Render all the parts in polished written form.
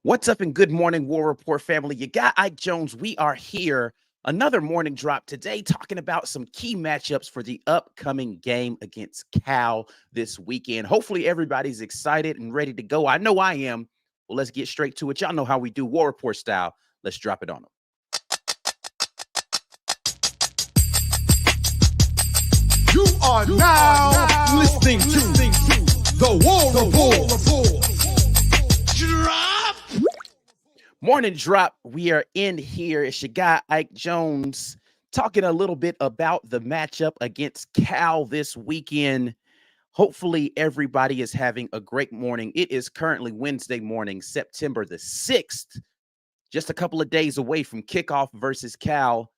What's up and good morning, War Report family? You got Ike Jones. We are here. Another morning drop today talking about some key matchups for the upcoming game against Cal this weekend. Hopefully, everybody's excited and ready to go. I know I am. Well, let's get straight to it. Y'all know how we do War Report style. Let's drop it on them. You are now listening to the War Report. Morning drop. We are in here. It's your guy, Ike Jones, talking a little bit about the matchup against Cal this weekend. Hopefully, everybody is having a great morning. It is currently Wednesday morning, September the 6th, just a couple of days away from kickoff versus Cal.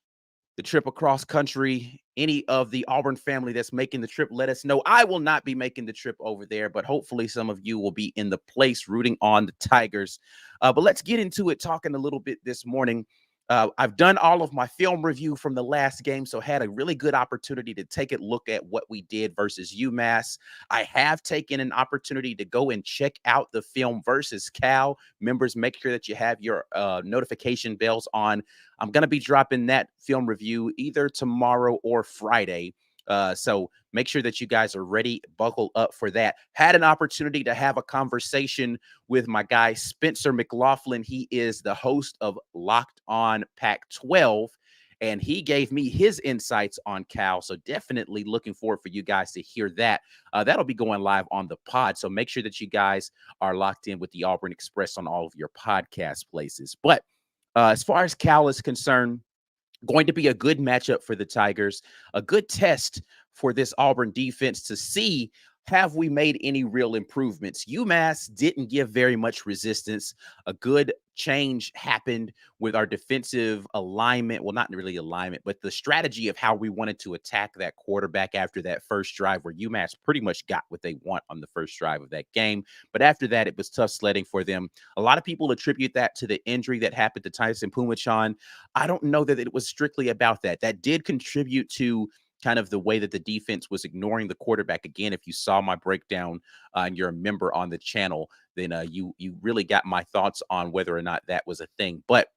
The trip across country. Any of the Auburn family that's making the trip, let us know. I will not be making the trip over there, but hopefully some of you will be in the place rooting on the Tigers. But let's get into it, talking a little bit this morning. I've done all of my film review from the last game, so had a really good opportunity to take a look at what we did versus UMass. I have taken an opportunity to go and check out the film versus Cal. Members, make sure that you have your notification bells on. I'm going to be dropping that film review either tomorrow or Friday. So make sure that you guys are ready, buckle up for that. Had an opportunity to have a conversation with my guy, Spencer McLaughlin. He is the host of Locked On Pac-12, and he gave me his insights on Cal. So definitely looking forward for you guys to hear that. That'll be going live on the pod. So make sure that you guys are locked in with the Auburn Express on all of your podcast places. But as far as Cal is concerned, going to be a good matchup for the Tigers, a good test for this Auburn defense to see, have we made any real improvements? UMass didn't give very much resistance. A good change happened with our defensive alignment. Well, not really alignment, but the strategy of how we wanted to attack that quarterback after that first drive, where UMass pretty much got what they want on the first drive of that game. But after that, it was tough sledding for them. A lot of people attribute that to the injury that happened to Tyson Pumachan. I don't know that it was strictly about that. That did contribute to kind of the way that the defense was ignoring the quarterback. Again, if you saw my breakdown and you're a member on the channel, then you really got my thoughts on whether or not that was a thing. But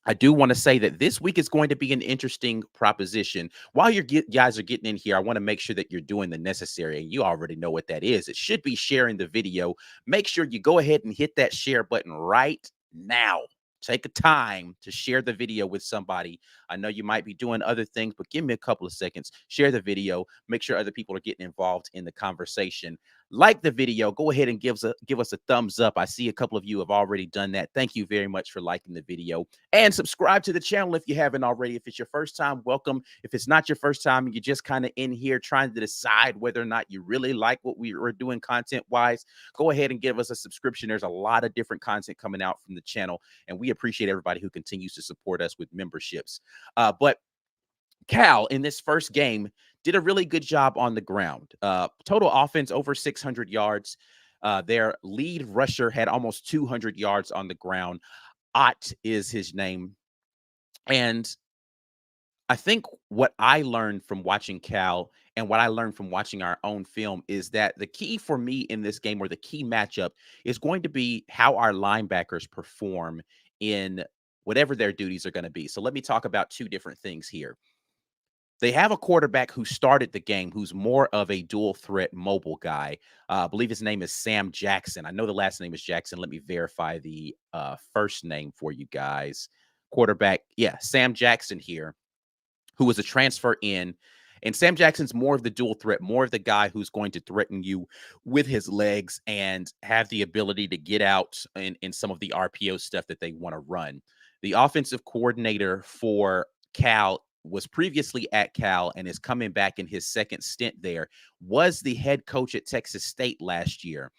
I do want to say that this week is going to be an interesting proposition. While you guys are getting in here, I want to make sure that you're doing the necessary, and you already know what that is. It should be sharing the video. Make sure you go ahead and hit that share button right now. Take a time to share the video with somebody. I know you might be doing other things, but give me a couple of seconds. Share the video. Make sure other people are getting involved in the conversation. Like the video. Go ahead and give us a thumbs up. I see a couple of you have already done that. Thank you very much for liking the video. And subscribe to the channel if you haven't already. If it's your first time, welcome. If it's not your first time and you're just kind of in here trying to decide whether or not you really like what we are doing content-wise, go ahead and give us a subscription. There's a lot of different content coming out from the channel, and we appreciate everybody who continues to support us with memberships. But Cal, in this first game, did a really good job on the ground. Total offense over 600 yards. Their lead rusher had almost 200 yards on the ground. Ott is his name. And I think what I learned from watching Cal and what I learned from watching our own film is that the key for me in this game, or the key matchup, is going to be how our linebackers perform in whatever their duties are going to be. So let me talk about two different things here. They have a quarterback who started the game who's more of a dual threat mobile guy. I believe his name is Sam Jackson. I know the last name is Jackson. Let me verify the first name for you guys. Quarterback, yeah, Sam Jackson here, who was a transfer in. And Sam Jackson's more of the dual threat, more of the guy who's going to threaten you with his legs and have the ability to get out in some of the RPO stuff that they want to run. The offensive coordinator for Cal was previously at Cal and is coming back in his second stint there, was the head coach at Texas State last year.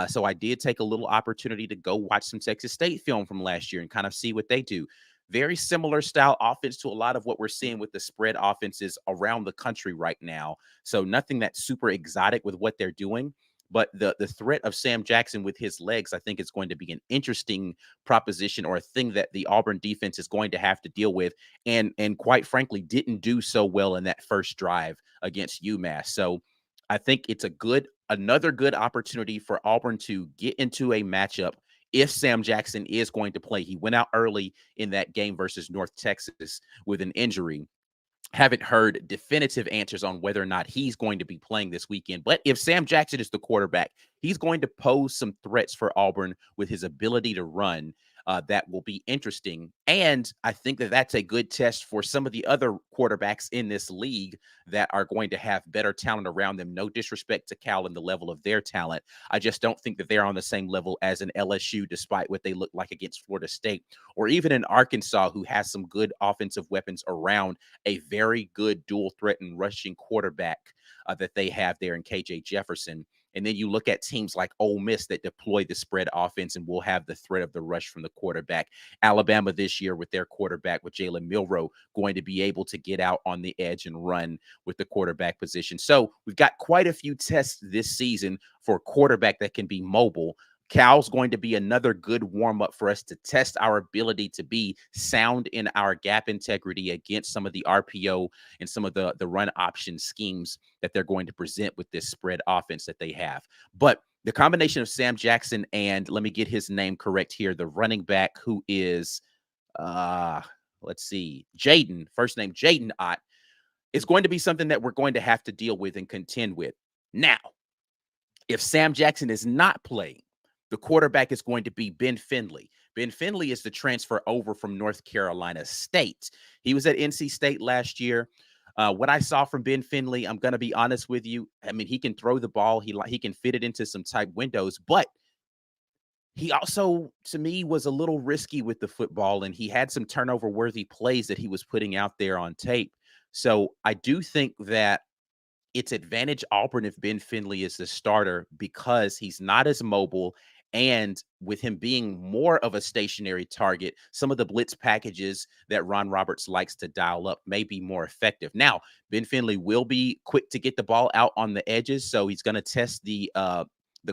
So I did take a little opportunity to go watch some Texas State film from last year and kind of see what they do. Very similar style offense to a lot of what we're seeing with the spread offenses around the country right now. So nothing that's super exotic with what they're doing. But the threat of Sam Jackson with his legs, I think, is going to be an interesting proposition, or a thing that the Auburn defense is going to have to deal with. And quite frankly, didn't do so well in that first drive against UMass. So I think it's another good opportunity for Auburn to get into a matchup if Sam Jackson is going to play. He went out early in that game versus North Texas with an injury. Haven't heard definitive answers on whether or not he's going to be playing this weekend. But if Sam Jackson is the quarterback, he's going to pose some threats for Auburn with his ability to run. That will be interesting. And I think that that's a good test for some of the other quarterbacks in this league that are going to have better talent around them. No disrespect to Cal and the level of their talent. I just don't think that they're on the same level as an LSU, despite what they look like against Florida State, or even in Arkansas, who has some good offensive weapons around a very good dual threat and rushing quarterback that they have there in KJ Jefferson. And then you look at teams like Ole Miss that deploy the spread offense and will have the threat of the rush from the quarterback. Alabama this year with their quarterback, with Jalen Milroe, going to be able to get out on the edge and run with the quarterback position. So we've got quite a few tests this season for a quarterback that can be mobile. Cal's going to be another good warm up for us to test our ability to be sound in our gap integrity against some of the RPO and some of the run option schemes that they're going to present with this spread offense that they have. But the combination of Sam Jackson and, let me get his name correct here, the running back who is, let's see, Jaden, first name Jaden Ott, is going to be something that we're going to have to deal with and contend with. Now, if Sam Jackson is not playing, the quarterback is going to be Ben Finley. Ben Finley is the transfer over from North Carolina State. He was at NC State last year. What I saw from Ben Finley, I'm going to be honest with you. I mean, he can throw the ball. He can fit it into some tight windows, but he also, to me, was a little risky with the football, and he had some turnover-worthy plays that he was putting out there on tape. So I do think that it's advantage Auburn if Ben Finley is the starter because he's not as mobile. And with him being more of a stationary target, some of the blitz packages that Ron Roberts likes to dial up may be more effective. Now, Ben Finley will be quick to get the ball out on the edges, so he's going to test the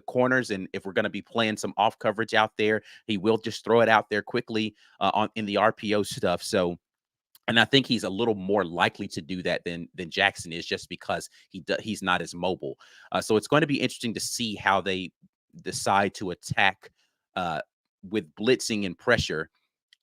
corners, and if we're going to be playing some off coverage out there, he will just throw it out there quickly on in the RPO stuff. So, and I think he's a little more likely to do that than Jackson is, just because he's not as mobile. So it's going to be interesting to see how they decide to attack with blitzing and pressure.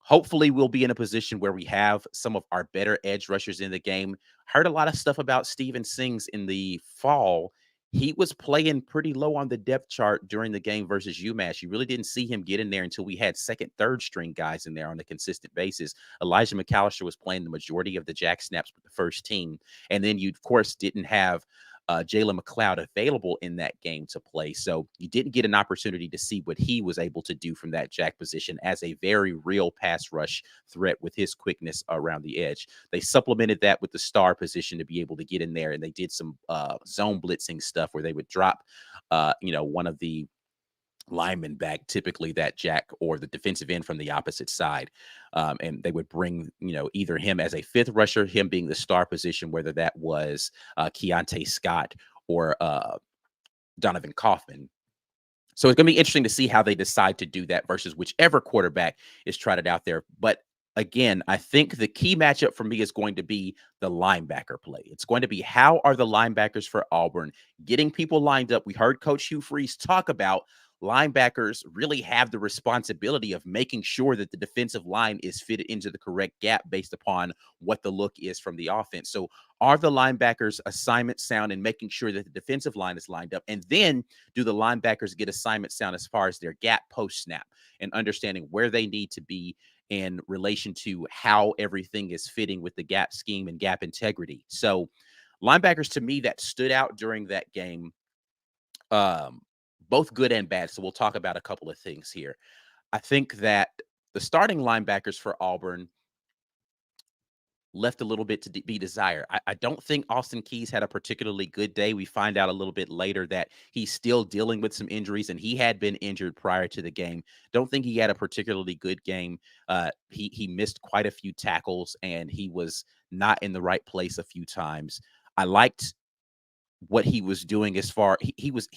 Hopefully, we'll be in a position where we have some of our better edge rushers in the game. Heard a lot of stuff about Steven Sings in the fall. He was playing pretty low on the depth chart during the game versus UMass. You really didn't see him get in there until we had second, third string guys in there on a consistent basis. Elijah McAllister was playing the majority of the jack snaps with the first team. And then you, of course, didn't have Jalen McLeod available in that game to play. So you didn't get an opportunity to see what he was able to do from that jack position as a very real pass rush threat with his quickness around the edge. They supplemented that with the star position to be able to get in there, and they did some zone blitzing stuff where they would drop, one of the lineman back, typically that jack or the defensive end from the opposite side. And they would bring, either him as a fifth rusher, him being the star position, whether that was Keontae Scott or Donovan Kaufman. So it's going to be interesting to see how they decide to do that versus whichever quarterback is trotted out there. But again, I think the key matchup for me is going to be the linebacker play. It's going to be, how are the linebackers for Auburn getting people lined up? We heard Coach Hugh Freeze talk about linebackers really have the responsibility of making sure that the defensive line is fitted into the correct gap based upon what the look is from the offense. So are the linebackers assignment sound in making sure that the defensive line is lined up? And then do the linebackers get assignment sound as far as their gap post snap and understanding where they need to be in relation to how everything is fitting with the gap scheme and gap integrity? So linebackers, to me, that stood out during that game, both good and bad. So we'll talk about a couple of things here. I think that the starting linebackers for Auburn left a little bit to be desired. I don't think Austin Keys had a particularly good day. We find out a little bit later that he's still dealing with some injuries, and he had been injured prior to the game. Don't think he had a particularly good game. He missed quite a few tackles, and he was not in the right place a few times. I liked what he was doing as far he was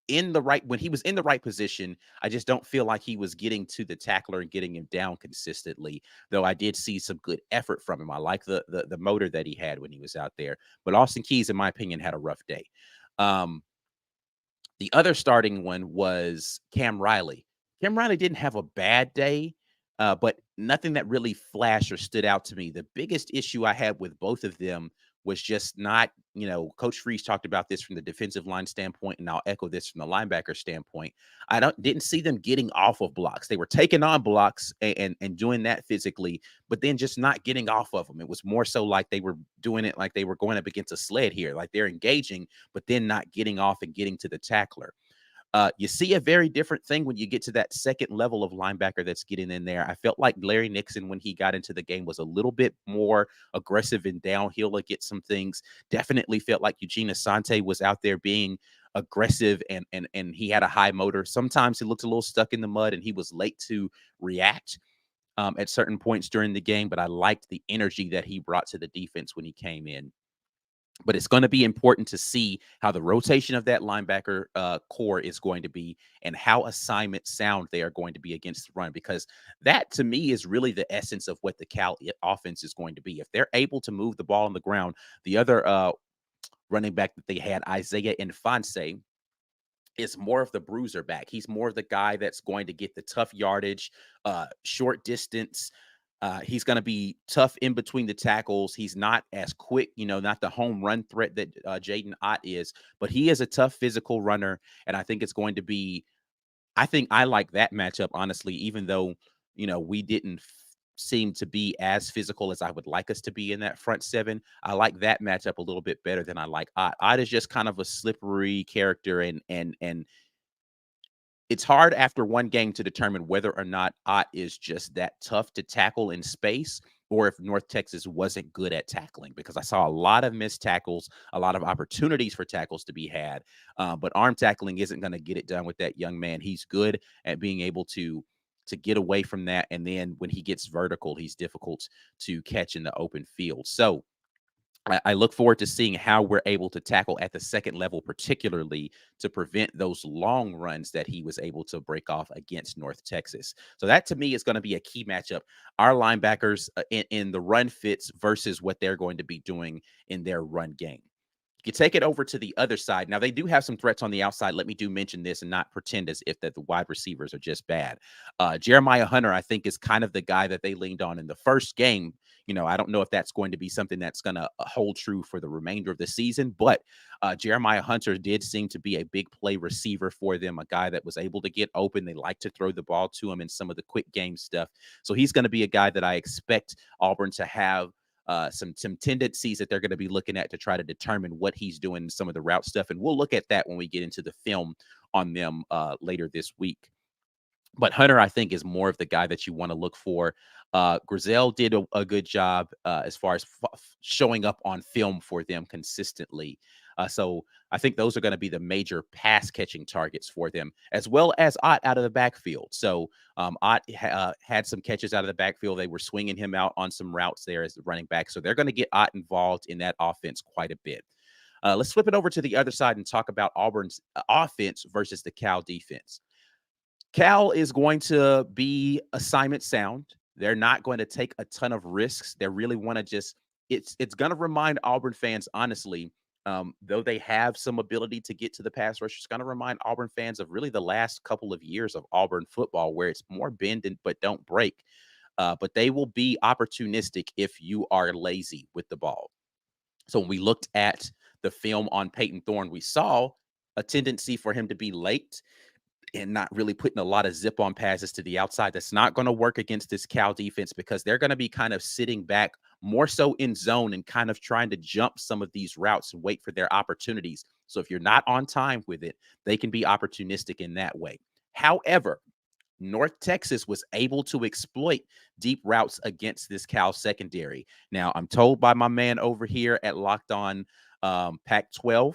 in the right, when he was in the right position. I just don't feel like he was getting to the tackler and getting him down consistently, though I did see some good effort from him. I like the motor that he had when he was out there. But Austin Keys, in my opinion, had a rough day. The other starting one was Cam Riley. Cam Riley didn't have a bad day, but nothing that really flashed or stood out to me. The biggest issue I had with both of them was just not, Coach Freeze talked about this from the defensive line standpoint, and I'll echo this from the linebacker standpoint. I didn't see them getting off of blocks. They were taking on blocks and doing that physically, but then just not getting off of them. It was more so like they were doing it like they were going up against a sled here, like they're engaging, but then not getting off and getting to the tackler. You see a very different thing when you get to that second level of linebacker that's getting in there. I felt like Larry Nixon, when he got into the game, was a little bit more aggressive and downhill to get some things. Definitely felt like Eugene Asante was out there being aggressive and he had a high motor. Sometimes he looked a little stuck in the mud and he was late to react at certain points during the game, but I liked the energy that he brought to the defense when he came in. But it's going to be important to see how the rotation of that linebacker core is going to be and how assignment sound they are going to be against the run, because that to me is really the essence of what the Cal offense is going to be. If they're able to move the ball on the ground, the other running back that they had, Isaiah Infanse, is more of the bruiser back. He's more of the guy that's going to get the tough yardage, short distance. He's going to be tough in between the tackles. He's not as quick, not the home run threat that Jaden Ott is, but he is a tough physical runner. And I think it's going to be, I think I like that matchup, honestly, even though, we didn't seem to be as physical as I would like us to be in that front seven. I like that matchup a little bit better than I like Ott. Ott is just kind of a slippery character, and it's hard after one game to determine whether or not Ott is just that tough to tackle in space or if North Texas wasn't good at tackling, because I saw a lot of missed tackles, a lot of opportunities for tackles to be had. But arm tackling isn't going to get it done with that young man. He's good at being able to get away from that. And then when he gets vertical, he's difficult to catch in the open field. So I look forward to seeing how we're able to tackle at the second level, particularly to prevent those long runs that he was able to break off against North Texas. So that to me is going to be a key matchup. Our linebackers in the run fits versus what they're going to be doing in their run game. You take it over to the other side. Now, they do have some threats on the outside. Let me do mention this and not pretend as if that the wide receivers are just bad. Jeremiah Hunter, I think, is kind of the guy that they leaned on in the first game. I don't know if that's going to be something that's going to hold true for the remainder of the season, but Jeremiah Hunter did seem to be a big play receiver for them, a guy that was able to get open. They like to throw the ball to him in some of the quick game stuff. So he's going to be a guy that I expect Auburn to have some tendencies that they're going to be looking at to try to determine what he's doing in some of the route stuff. And we'll look at that when we get into the film on them later this week. But Hunter, I think, is more of the guy that you want to look for. Grizel did a good job as far as showing up on film for them consistently. So I think those are going to be the major pass catching targets for them, as well as Ott out of the backfield. So Ott had some catches out of the backfield. They were swinging him out on some routes there as the running back. So they're going to get Ott involved in that offense quite a bit. Let's flip it over to the other side and talk about Auburn's offense versus the Cal defense. Cal is going to be assignment sound. They're not going to take a ton of risks. They really want to just it's going to remind Auburn fans, honestly, though they have some ability to get to the pass rush, it's going to remind Auburn fans of really the last couple of years of Auburn football, where it's more bend but don't break. But they will be opportunistic if you are lazy with the ball. So when we looked at the film on Peyton Thorne, we saw a tendency for him to be late and not really putting a lot of zip on passes to the outside. That's not going to work against this Cal defense, because they're going to be kind of sitting back more so in zone and kind of trying to jump some of these routes and wait for their opportunities. So if you're not on time with it, they can be opportunistic in that way. However, North Texas was able to exploit deep routes against this Cal secondary. Now, I'm told by my man over here at Locked On Pac-12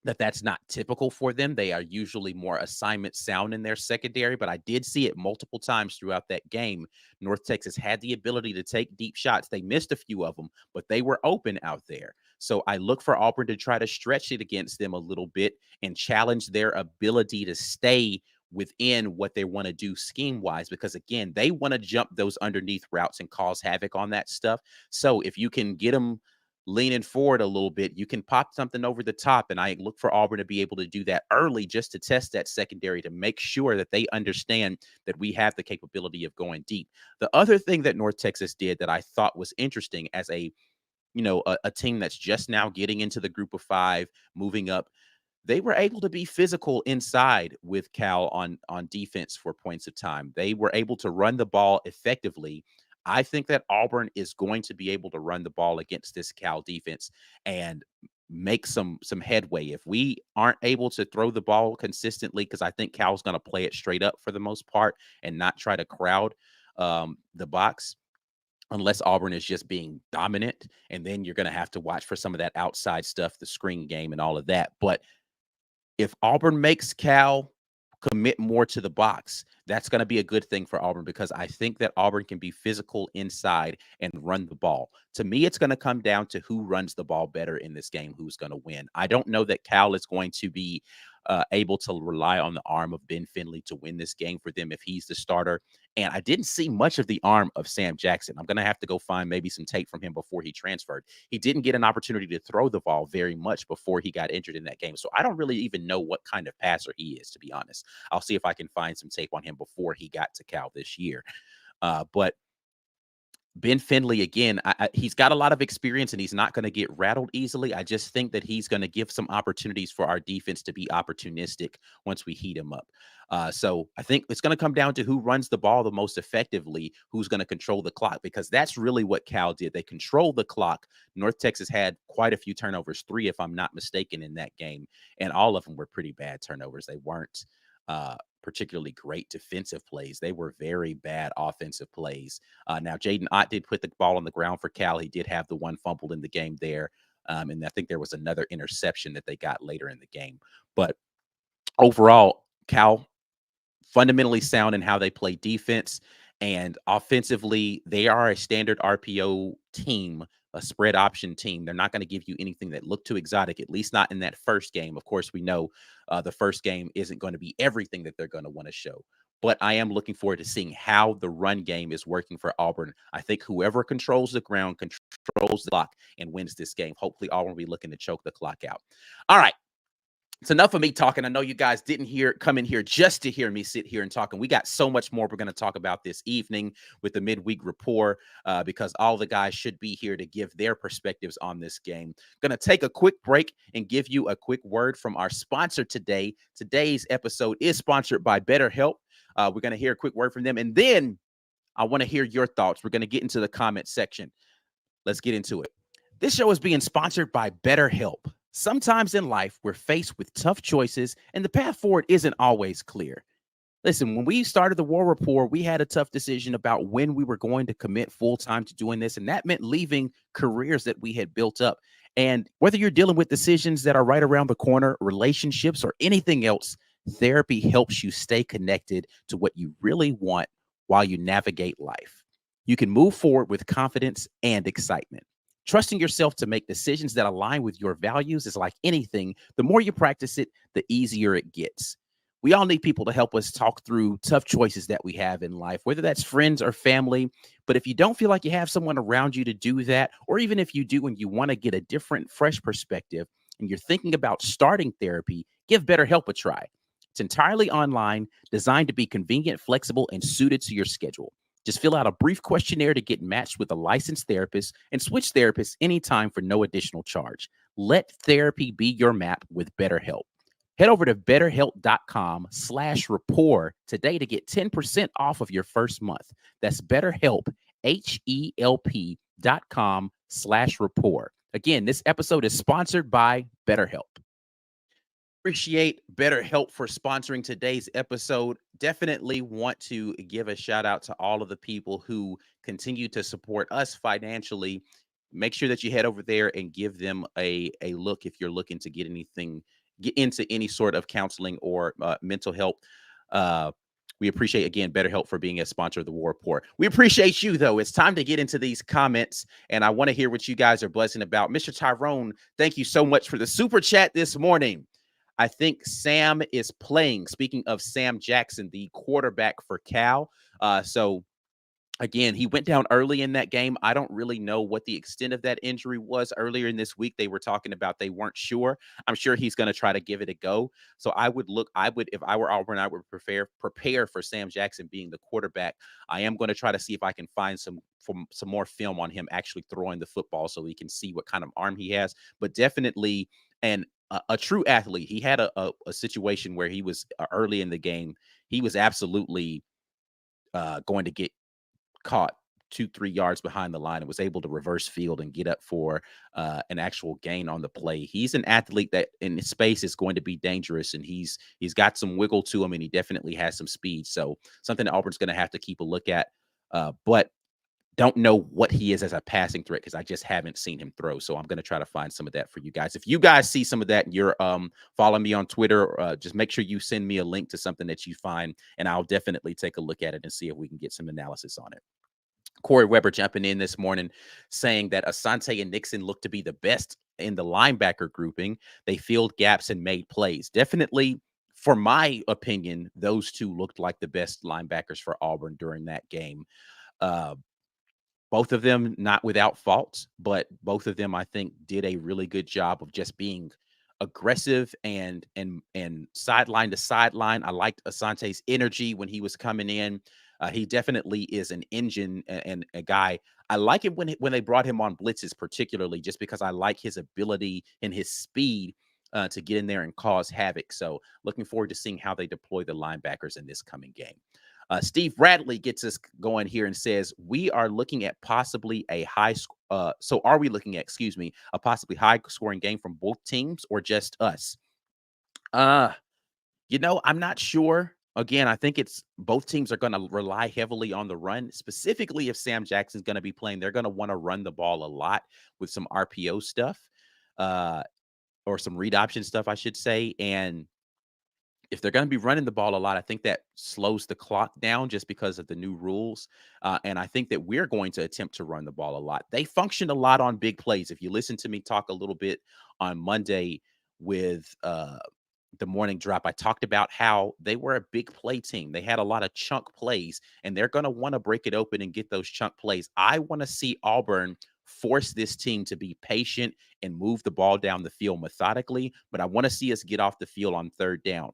that that's not typical for them. They are usually more assignment sound in their secondary, but I did see it multiple times throughout that game. North Texas had the ability to take deep shots. They missed a few of them, but they were open out there. So I look for Auburn to try to stretch it against them a little bit and challenge their ability to stay within what they want to do scheme wise, because again, they want to jump those underneath routes and cause havoc on that stuff. So if you can get them leaning forward a little bit, you can pop something over the top. And I look for Auburn to be able to do that early just to test that secondary to make sure that they understand that we have the capability of going deep. The other thing that North Texas did that I thought was interesting as a team that's just now getting into the group of five, moving up, they were able to be physical inside with Cal on defense for points of time. They were able to run the ball effectively. I think that Auburn is going to be able to run the ball against this Cal defense and make some headway. If we aren't able to throw the ball consistently, because I think Cal's going to play it straight up for the most part and not try to crowd the box, unless Auburn is just being dominant. And then you're going to have to watch for some of that outside stuff, the screen game and all of that. But if Auburn makes Cal commit more to the box, that's going to be a good thing for Auburn, because I think that Auburn can be physical inside and run the ball. To me, it's going to come down to who runs the ball better in this game, who's going to win. I don't know that Cal is going to be able to rely on the arm of Ben Finley to win this game for them if he's the starter. And I didn't see much of the arm of Sam Jackson. I'm going to have to go find maybe some tape from him before he transferred. He didn't get an opportunity to throw the ball very much before he got injured in that game. So I don't really even know what kind of passer he is, to be honest. I'll see if I can find some tape on him before he got to Cal this year. But Ben Finley, again, he's got a lot of experience and he's not going to get rattled easily. I just think that he's going to give some opportunities for our defense to be opportunistic once we heat him up. So I think it's going to come down to who runs the ball the most effectively, who's going to control the clock, because that's really what Cal did. They controlled the clock. North Texas had quite a few turnovers, 3, if I'm not mistaken, in that game. And all of them were pretty bad turnovers. They weren't particularly great defensive plays. They were very bad offensive plays. Now, Jaden Ott did put the ball on the ground for Cal. He did have the one fumbled in the game there. And I think there was another interception that they got later in the game. But overall, Cal fundamentally sound in how they play defense, and offensively, they are a standard RPO team, a spread option team. They're not going to give you anything that looked too exotic, at least not in that first game. Of course, we know the first game isn't going to be everything that they're going to want to show. But I am looking forward to seeing how the run game is working for Auburn. I think whoever controls the ground controls the clock and wins this game. Hopefully, Auburn will be looking to choke the clock out. All right. It's enough of me talking. I know you guys didn't come in here just to hear me sit here and talk. And we got so much more we're going to talk about this evening with the midweek report, because all the guys should be here to give their perspectives on this game. Going to take a quick break and give you a quick word from our sponsor today. Today's episode is sponsored by BetterHelp. We're going to hear a quick word from them. And then I want to hear your thoughts. We're going to get into the comment section. Let's get into it. This show is being sponsored by BetterHelp. Sometimes in life, we're faced with tough choices, and the path forward isn't always clear. Listen, when we started the War Report, we had a tough decision about when we were going to commit full-time to doing this, and that meant leaving careers that we had built up. And whether you're dealing with decisions that are right around the corner, relationships, or anything else, therapy helps you stay connected to what you really want while you navigate life. You can move forward with confidence and excitement. Trusting yourself to make decisions that align with your values is like anything. The more you practice it, the easier it gets. We all need people to help us talk through tough choices that we have in life, whether that's friends or family. But if you don't feel like you have someone around you to do that, or even if you do and you want to get a different, fresh perspective, and you're thinking about starting therapy, give BetterHelp a try. It's entirely online, designed to be convenient, flexible, and suited to your schedule. Just fill out a brief questionnaire to get matched with a licensed therapist and switch therapists anytime for no additional charge. Let therapy be your map with BetterHelp. Head over to betterhelp.com/rapport today to get 10% off of your first month. That's BetterHelp, HELP.com/rapport. Again, this episode is sponsored by BetterHelp. Appreciate BetterHelp for sponsoring today's episode. Definitely want to give a shout out to all of the people who continue to support us financially. Make sure that you head over there and give them a look if you're looking to get into any sort of counseling or mental health. We appreciate, again, BetterHelp for being a sponsor of the War Report. We appreciate you, though. It's time to get into these comments, and I want to hear what you guys are buzzing about. Mr. Tyrone, thank you so much for the super chat this morning. I think Sam is playing. Speaking of Sam Jackson, the quarterback for Cal. So Again, he went down early in that game. I don't really know what the extent of that injury was. Earlier in this week, they were talking about they weren't sure. I'm sure he's going to try to give it a go. So I would, if I were Auburn, I would prepare for Sam Jackson being the quarterback. I am going to try to see if I can find some more film on him actually throwing the football so we can see what kind of arm he has. But definitely, and a true athlete. He had a situation where he was early in the game. He was absolutely going to get caught 2-3 yards behind the line and was able to reverse field and get up for an actual gain on the play. He's an athlete that in space is going to be dangerous, and he's got some wiggle to him, and he definitely has some speed. So something that Auburn's going to have to keep a look at. But don't know what he is as a passing threat because I just haven't seen him throw. So I'm going to try to find some of that for you guys. If you guys see some of that and you're following me on Twitter, just make sure you send me a link to something that you find, and I'll definitely take a look at it and see if we can get some analysis on it. Corey Weber jumping in this morning saying that Asante and Nixon look to be the best in the linebacker grouping. They filled gaps and made plays. Definitely, for my opinion, those two looked like the best linebackers for Auburn during that game. Uh, both of them not without faults, but both of them I think did a really good job of just being aggressive and sideline to sideline. I liked Asante's energy when he was coming in. He definitely is an engine and a guy. I like it when they brought him on blitzes, particularly just because I like his ability and his speed to get in there and cause havoc. So looking forward to seeing how they deploy the linebackers in this coming game. Steve Bradley gets us going here and says, we are looking at possibly a so are we looking at, excuse me, a possibly high scoring game from both teams or just us? Uh, I'm not sure. Again, I think it's both teams are going to rely heavily on the run, specifically if Sam Jackson's going to be playing. They're going to want to run the ball a lot with some RPO stuff, uh, or some read option stuff, I should say. And if they're going to be running the ball a lot, I think that slows the clock down just because of the new rules. And I think that we're going to attempt to run the ball a lot. They function a lot on big plays. If you listen to me talk a little bit on Monday with the morning drop, I talked about how they were a big play team. They had a lot of chunk plays, and they're going to want to break it open and get those chunk plays. I want to see Auburn force this team to be patient and move the ball down the field methodically, but I want to see us get off the field on third down,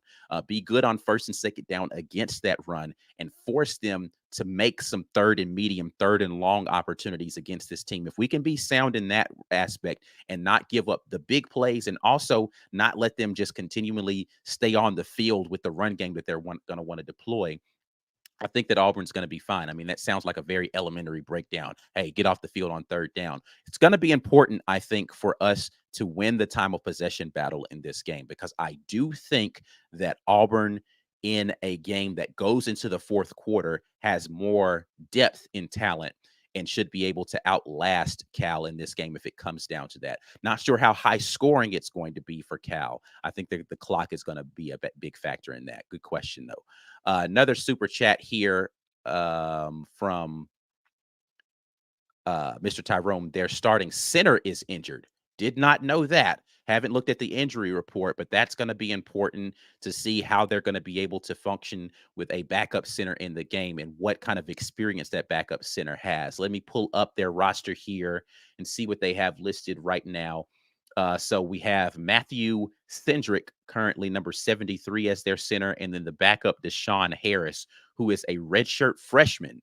be good on first and second down against that run, and force them to make some third and medium, third and long opportunities against this team. If we can be sound in that aspect and not give up the big plays and also not let them just continually stay on the field with the run game that they're going to want to deploy, I think that Auburn's going to be fine. I mean, that sounds like a very elementary breakdown. Hey, get off the field on third down. It's going to be important, I think, for us to win the time of possession battle in this game because I do think that Auburn, in a game that goes into the fourth quarter, has more depth in talent and should be able to outlast Cal in this game if it comes down to that. Not sure how high scoring it's going to be for Cal. I think that the clock is going to be a big factor in that. Good question, though. Another super chat here from Mr. Tyrone. Their starting center is injured. Did not know that. Haven't looked at the injury report, but that's going to be important to see how they're going to be able to function with a backup center in the game and what kind of experience that backup center has. Let me pull up their roster here and see what they have listed right now. So we have Matthew Cindric, currently number 73 as their center, and then the backup, Deshaun Harris, who is a redshirt freshman,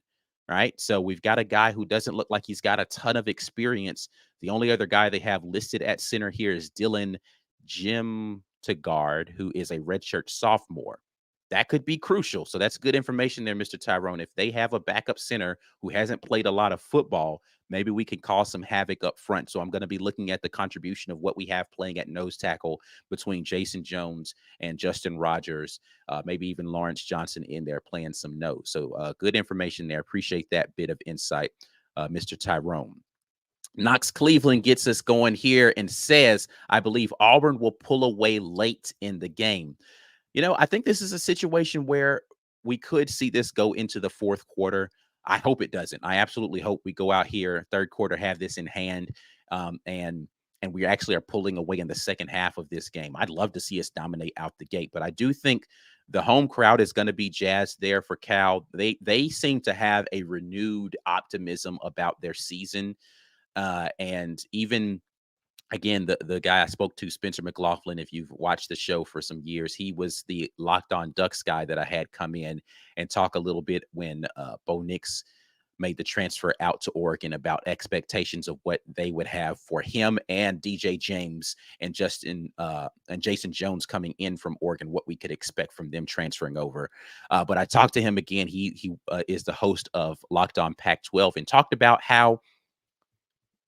right? So we've got a guy who doesn't look like he's got a ton of experience. The only other guy they have listed at center here is Dylan Jim Tagart, who is a redshirt sophomore. That could be crucial. So that's good information there, Mr. Tyrone. If they have a backup center who hasn't played a lot of football, maybe we can cause some havoc up front. So I'm going to be looking at the contribution of what we have playing at nose tackle between Jason Jones and Justin Rogers, maybe even Lawrence Johnson in there playing some nose. So good information there. Appreciate that bit of insight, Mr. Tyrone. Knox Cleveland gets us going here and says, I believe Auburn will pull away late in the game. I think this is a situation where we could see this go into the fourth quarter. I hope it doesn't. I absolutely hope we go out here third quarter, have this in hand, and we actually are pulling away in the second half of this game. I'd love to see us dominate out the gate, but I do think The home crowd is going to be jazzed there for Cal. They seem to have a renewed optimism about their season. And even again, the guy I spoke to, Spencer McLaughlin, if you've watched the show for some years, he was the Locked On Ducks guy that I had come in and talk a little bit when Bo Nix made the transfer out to Oregon about expectations of what they would have for him and DJ James and Justin and Jason Jones coming in from Oregon, what we could expect from them transferring over. But I talked to him again. He is the host of Locked On Pac-12 and talked about how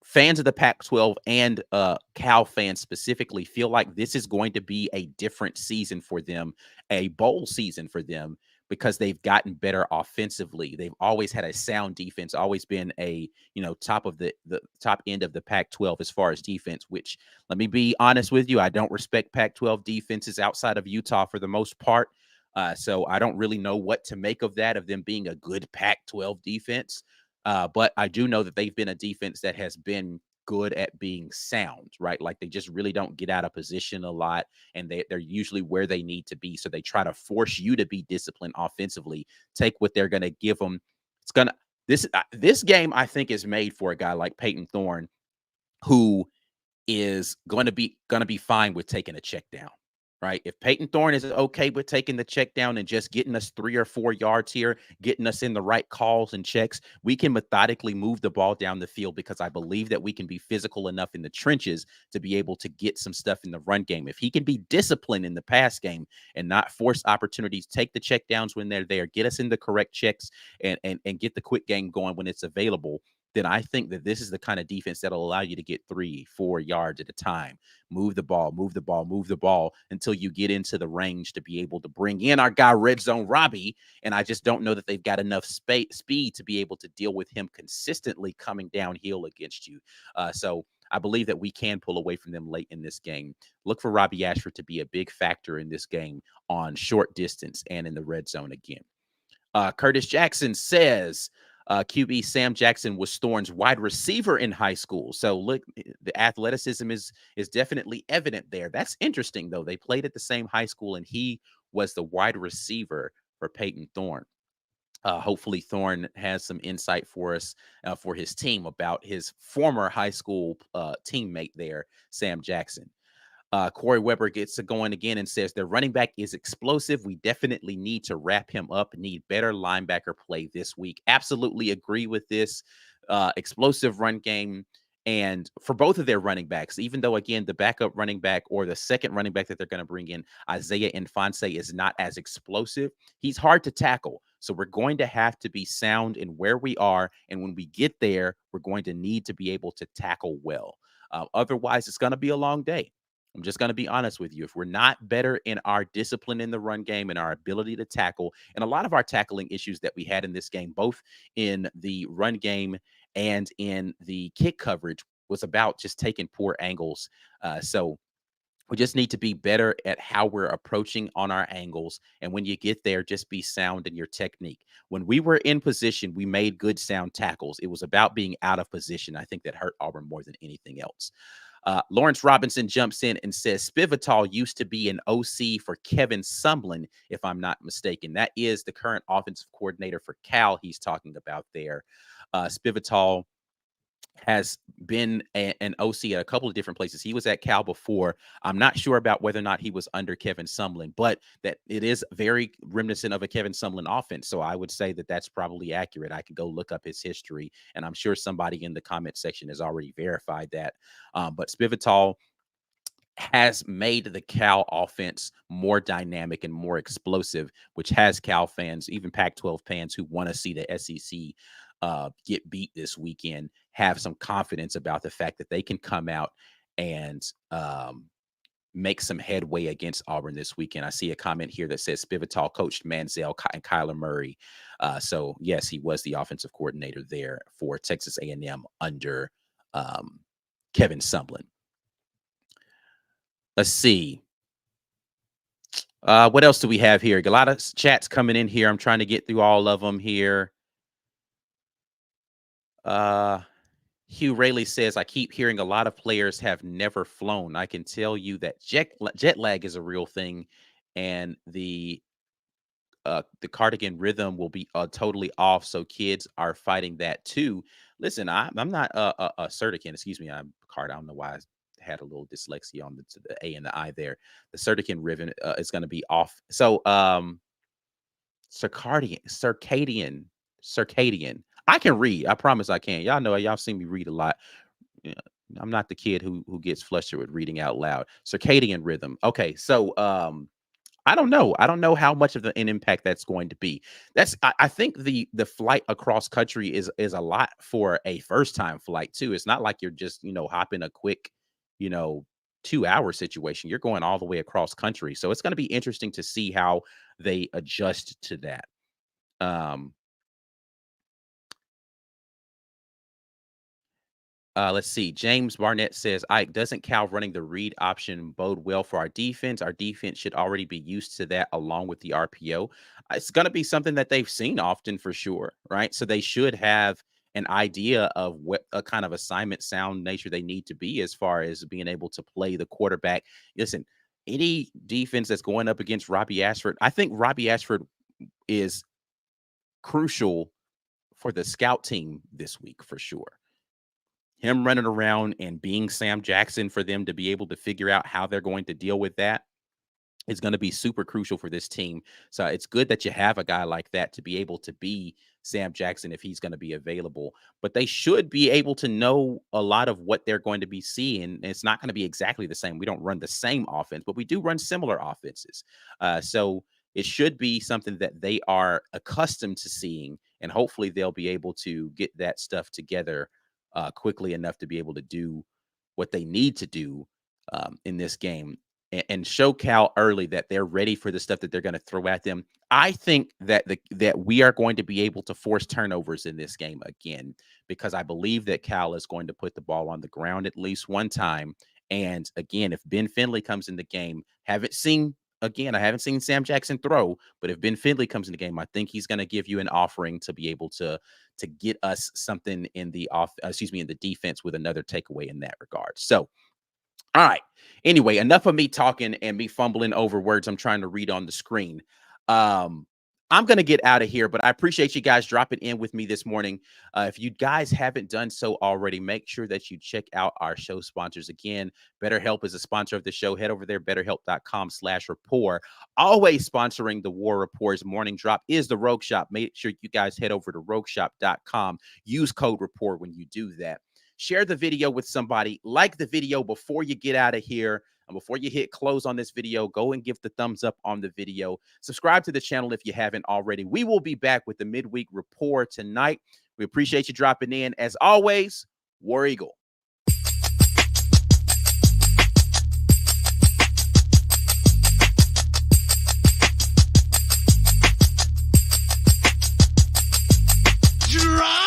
fans of the Pac-12 and Cal fans specifically feel like this is going to be a different season for them, a bowl season for them, because they've gotten better offensively. They've always had a sound defense, always been a top of the top end of the Pac-12 as far as defense. Which, let me be honest with you, I don't respect Pac-12 defenses outside of Utah for the most part. So I don't really know what to make of that, of them being a good Pac-12 defense. But I do know that they've been a defense that has been good at being sound, right? Like they just really don't get out of position a lot, and they're usually where they need to be. So they try to force you to be disciplined offensively. Take what they're going to give them. It's gonna this game I think is made for a guy like Peyton Thorne, who is going to be fine with taking a check down, right? If Peyton Thorne is okay with taking the check down and just getting us 3 or 4 yards here, getting us in the right calls and checks, we can methodically move the ball down the field, because I believe that we can be physical enough in the trenches to be able to get some stuff in the run game. If he can be disciplined in the pass game and not force opportunities, take the check downs when they're there, get us in the correct checks, and get the quick game going when it's available, then I think that this is the kind of defense that'll allow you to get 3-4 yards at a time. Move the ball, move the ball, move the ball until you get into the range to be able to bring in our guy, Red Zone Robbie. And I just don't know that they've got enough speed to be able to deal with him consistently coming downhill against you. So I believe that we can pull away from them late in this game. Look for Robbie Ashford to be a big factor in this game on short distance and in the red zone again. Curtis Jackson says, QB Sam Jackson was Thorne's wide receiver in high school. So look, the athleticism is definitely evident there. That's interesting, though. They played at the same high school, and he was the wide receiver for Peyton Thorne. Hopefully Thorne has some insight for us, for his team, about his former high school teammate there, Sam Jackson. Corey Weber gets it going again and says their running back is explosive. We definitely need to wrap him up, need better linebacker play this week. Absolutely agree with this. Explosive run game. And for both of their running backs, even though, again, the backup running back or the second running back that they're going to bring in, Isaiah Infanse, is not as explosive, he's hard to tackle. So we're going to have to be sound in where we are. And when we get there, we're going to need to be able to tackle well. Otherwise, it's going to be a long day. I'm just going to be honest with you. If we're not better in our discipline in the run game and our ability to tackle, and a lot of our tackling issues that we had in this game, both in the run game and in the kick coverage, was about just taking poor angles. So we just need to be better at how we're approaching on our angles. And when you get there, just be sound in your technique. When we were in position, we made good sound tackles. It was about being out of position. I think that hurt Auburn more than anything else. Lawrence Robinson jumps in and says Spivatal used to be an OC for Kevin Sumlin, if I'm not mistaken. That is the current offensive coordinator for Cal he's talking about there. Spivatal has been an OC at a couple of different places. He was at Cal before. I'm not sure about whether or not he was under Kevin Sumlin, but that it is very reminiscent of a Kevin Sumlin offense. So I would say that that's probably accurate. I could go look up his history, and I'm sure somebody in the comment section has already verified that. But Spivatal has made the Cal offense more dynamic and more explosive, which has Cal fans, even Pac-12 fans who want to see the SEC get beat this weekend, have some confidence about the fact that they can come out and make some headway against Auburn this weekend. I see a comment here that says Spivatal coached Manziel and Kyler Murray. So yes, he was the offensive coordinator there for Texas A&M under Kevin Sumlin. Let's see. What else do we have here? A lot of chats coming in here. I'm trying to get through all of them here. Hugh Rayleigh says, I keep hearing a lot of players have never flown. I can tell you that jet lag is a real thing. And the the cardigan rhythm will be totally off. So kids are fighting that too. Listen, I'm not a Certican. Excuse me, I'm card. I don't know why I had a little dyslexia on the A and the I there. The Certican rhythm is going to be off. So circadian. I can read. I promise I can. Y'all know. Y'all seen me read a lot. Yeah, I'm not the kid who gets flustered with reading out loud. Circadian rhythm. Okay, so I don't know. I don't know how much of an impact that's going to be. I think the flight across country is a lot for a first time flight too. It's not like you're just hopping a quick, you know 2 hour situation. You're going all the way across country, so it's going to be interesting to see how they adjust to that. Um, let's see. James Barnett says, Ike, doesn't Cal running the read option bode well for our defense? Our defense should already be used to that along with the RPO. It's going to be something that they've seen often for sure, right? So they should have an idea of what a kind of assignment sound nature they need to be as far as being able to play the quarterback. Listen, any defense that's going up against Robbie Ashford, I think Robbie Ashford is crucial for the scout team this week for sure. Him running around and being Sam Jackson for them to be able to figure out how they're going to deal with that is going to be super crucial for this team. So it's good that you have a guy like that to be able to be Sam Jackson if he's going to be available. But they should be able to know a lot of what they're going to be seeing. And it's not going to be exactly the same. We don't run the same offense, but we do run similar offenses. So it should be something that they are accustomed to seeing, and hopefully they'll be able to get that stuff together quickly enough to be able to do what they need to do in this game, and show Cal early that they're ready for the stuff that they're going to throw at them. I think that that we are going to be able to force turnovers in this game again, because I believe that Cal is going to put the ball on the ground at least one time. And again, if Ben Finley comes in the game, I haven't seen Sam Jackson throw, but if Ben Finley comes in the game, I think he's going to give you an offering to be able to get us something in the in the defense with another takeaway in that regard. So, all right. Anyway, enough of me talking and me fumbling over words I'm trying to read on the screen. I'm going to get out of here, but I appreciate you guys dropping in with me this morning. If you guys haven't done so already, make sure that you check out our show sponsors. Again, BetterHelp is a sponsor of the show. Head over there, betterhelp.com/rapport. Always sponsoring the War Report's morning drop is the Rogue Shop. Make sure you guys head over to rogueshop.com. Use code REPORT when you do that. Share the video with somebody. Like the video before you get out of here. And before you hit close on this video, go and give the thumbs up on the video. Subscribe to the channel if you haven't already. We will be back with the midweek report tonight. We appreciate you dropping in. As always, War Eagle. Drop.